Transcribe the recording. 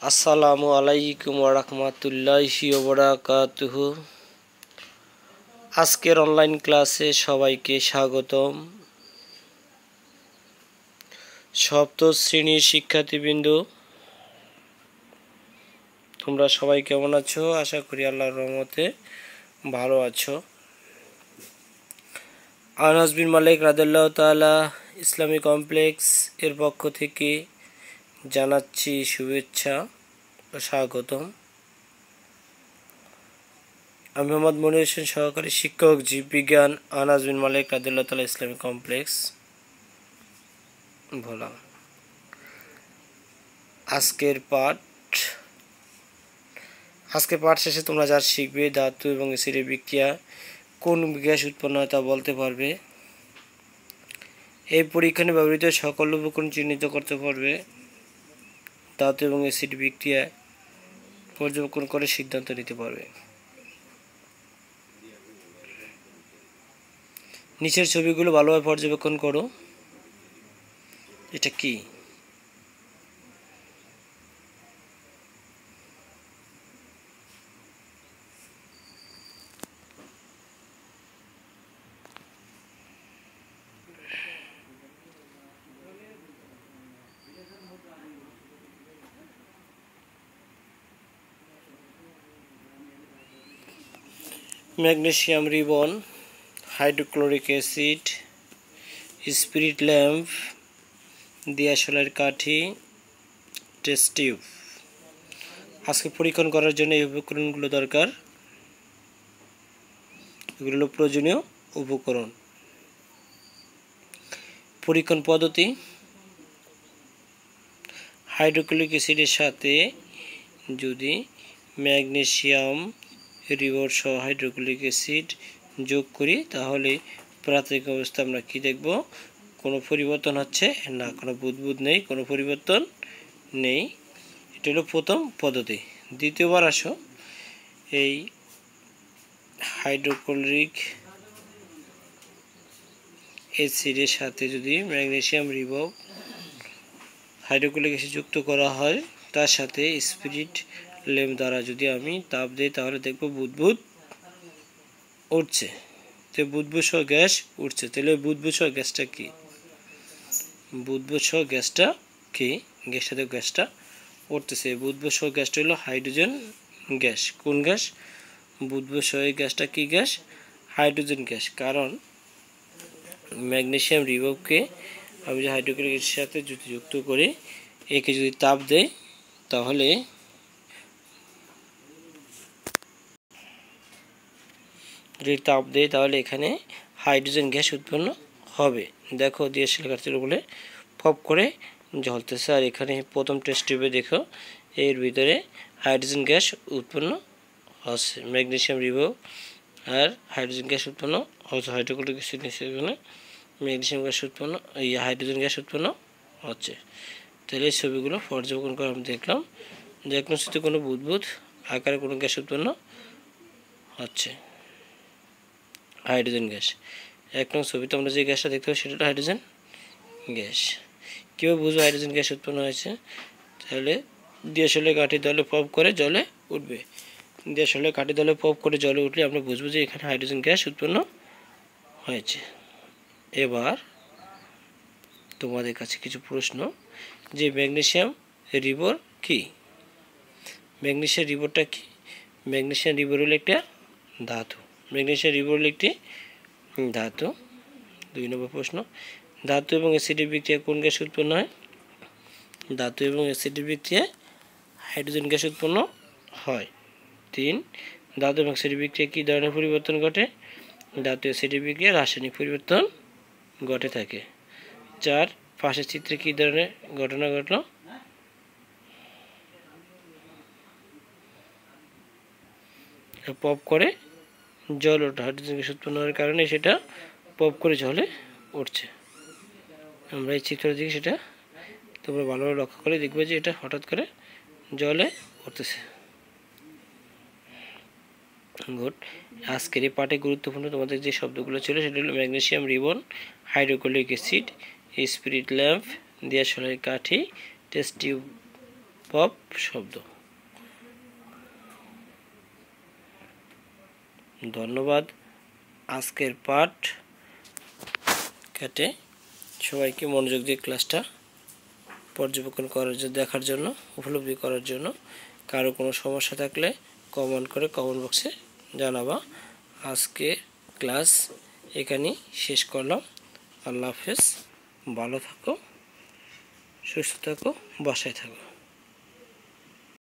আসসালামু আলাইকুম ওয়া রাহমাতুল্লাহি ওয়া বারাকাতুহু। আজকের অনলাইন ক্লাসে সবাইকে স্বাগতম। সপ্তম শ্রেণীর শিক্ষার্থীবৃন্দ, তোমরা সবাই কেমন আছো? আশা করি আল্লাহর রহমতে ভালো আছো। আনাস বিন মালিক রাদিয়াল্লাহু তাআলা ইসলামী কমপ্লেক্স এর পক্ষ থেকে জানাচ্ছি শুভেচ্ছা ও স্বাগতম। আমি মোহাম্মদ মনির হোসেন, সহকারী শিক্ষক, জীববিজ্ঞান, আনাস বিন মালিক রাদিয়াল্লাহু তাআলা ইসলামী কমপ্লেক্স ভোলা। আজকের পাঠ শেষে তোমরা যা শিখবে, ধাতু এবং অ্যাসিডের বিক্রিয়া কোন গ্যাস উৎপন্ন হয় তা বলতে পারবে। এই পরীক্ষণে ব্যবহৃত সকল উপকরণ চিহ্নিত করতে পারবে। ধাতু এবং অ্যাসিড বিক্রিয়া পর্যবেক্ষণ করে সিদ্ধান্ত নিতে পারবে। নিচের ছবিগুলো ভালোভাবে পর্যবেক্ষণ করো। এটা কি? Magnesium ribbon, hydrochloric acid, spirit lamp, দিয়াশলাইয়ের কাঠি, টেস্ট টিউব। আজকে পরীক্ষণ করার জন্য এই উপকরণগুলো দরকার। এগুলো হলো প্রয়োজনীয় উপকরণ। পরীক্ষণ পদ্ধতি: হাইড্রোক্লোরিক অ্যাসিডের সাথে যদি ম্যাগনেসিয়াম রিবন সহ হাইড্রোক্লোরিক অ্যাসিড যোগ করি তাহলে প্রাথমিক অবস্থা আমরা কি দেখব? কোনো পরিবর্তন হচ্ছে না, কোনো বুদবুদ নেই, কোনো পরিবর্তন নেই। এটা হলো প্রথম পদ্ধতি। দ্বিতীয়বার আসো, এই হাইড্রোক্লোরিক অ্যাসিডের সাথে যদি ম্যাগনেসিয়াম রিবন হাইড্রোক্লোরিক অ্যাসিড যুক্ত করা হয়, তার সাথে স্পিরিট ল্যাম্প দ্বারা যদি আমি তাপ দিই তাহলে দেখব বুদবুদ উঠছে। তো বুদবুদ সহ গ্যাস উঠছে। তাহলে বুদবুদ সহ গ্যাসটা কি? বুদবুদ সহ গ্যাসটা কি? গ্যাসটা উঠতেছে। বুদবুদ সহ গ্যাসটা হলো হাইড্রোজেন গ্যাস। কোন গ্যাস? বুদবুদ সহ এই গ্যাসটা কি গ্যাস? Hydrogen gas. কারণ ম্যাগনেসিয়াম রিবনকে আমি যে হাইড্রোক্লোরিক অ্যাসিডের সাথে যদি যুক্ত করি, একে যদি তাপ দেয় তাহলে এখানে হাইড্রোজেন গ্যাস উৎপন্ন হবে। দেখো দিয়াশলাইয়ের কাঠির উপরে পপ করে জ্বলতেছে। আর এখানে প্রথম টেস্ট টিউবে দেখো এর ভিতরে হাইড্রোজেন গ্যাস উৎপন্ন হচ্ছে। ম্যাগনেসিয়াম রিবন আর হাইড্রোজেন গ্যাস উৎপন্ন হচ্ছে। হাইড্রোক্লোরিক অ্যাসিড এখানে ম্যাগনেসিয়াম গ্যাস উৎপন্ন, এই হাইড্রোজেন গ্যাস উৎপন্ন হচ্ছে। তাহলে এই ছবিগুলো পর্যবেক্ষণ করে আমি দেখলাম যে এক নক্ষত্রে কোনো বুদবুদ আকারে কোনো গ্যাস উৎপন্ন হচ্ছে, হাইড্রোজেন গ্যাস। এক নং ছবিতে আমরা যে গ্যাসটা দেখতে পাই সেটা হলো হাইড্রোজেন গ্যাস। কীভাবে বুঝবো হাইড্রোজেন গ্যাস উৎপন্ন হয়েছে? তাহলে দিয়াশলাইয়ের কাঠি দলে পপ করে জলে উঠবে। দিয়াশলাইয়ের কাঠি দলে পপ করে জলে উঠলে আমরা বুঝবো যে এখানে হাইড্রোজেন গ্যাস উৎপন্ন হয়েছে। এবার তোমাদের কাছে কিছু প্রশ্ন, যে ম্যাগনেসিয়াম রিবন কি? ম্যাগনেসিয়াম রিবনটা কি? ম্যাগনেসিয়াম রিবন হলো একটা ধাতু। ম্যাগনেসিয়াম রিবন হলো একটি ধাতু। 2 নম্বর প্রশ্ন, ধাতু এবং অ্যাসিডের বিক্রিয়ায় কোন গ্যাস উৎপন্ন হয়? ধাতু এবং অ্যাসিডের বিক্রিয়ায় হাইড্রোজেন গ্যাস উৎপন্ন হয়। 3, ধাতু এবং অ্যাসিডের বিক্রিয়ায় কী ধরনের পরিবর্তন ঘটে? ধাতু অ্যাসিডের বিক্রিয়ায় রাসায়নিক পরিবর্তন ঘটে থাকে। 4, পাশের চিত্রে কী ধরনের ঘটনা ঘটলো? পপ করে জল ওঠে। হাইড্রোজেন গ্যাস উৎপন্ন হওয়ার কারণে সেটা পপ করে জলে উঠছে। আমরা এই চিত্র দিকে সেটা তোমরা ভালোভাবে লক্ষ্য করে দেখবে যে এটা হঠাৎ করে জলে উঠতেছে। গুড। আজকের এই পাঠে গুরুত্বপূর্ণ তোমাদের যে শব্দগুলো ছিল সেটা হলো magnesium ribbon, hydrochloric acid, spirit lamp, দিয়াশলাইয়ের কাঠি, টেস্ট টিউব। পপ শব্দ। ধন্যবাদ আজকের পাঠ কেটে সবাইকে মনোযোগ দিয়ে ক্লাসটা পর্যবেক্ষণ করার জন্য, দেখার জন্য, উপলব্ধি করার জন্য। কারো কোনো সমস্যা থাকলে কমেন্ট করে কমেন্ট বক্সে জানাবা। আজকে ক্লাস এখানেই শেষ করলাম। আল্লাহ হাফেজ। ভালো থাকো, সুস্থ থাকো, বাসায় থাকো।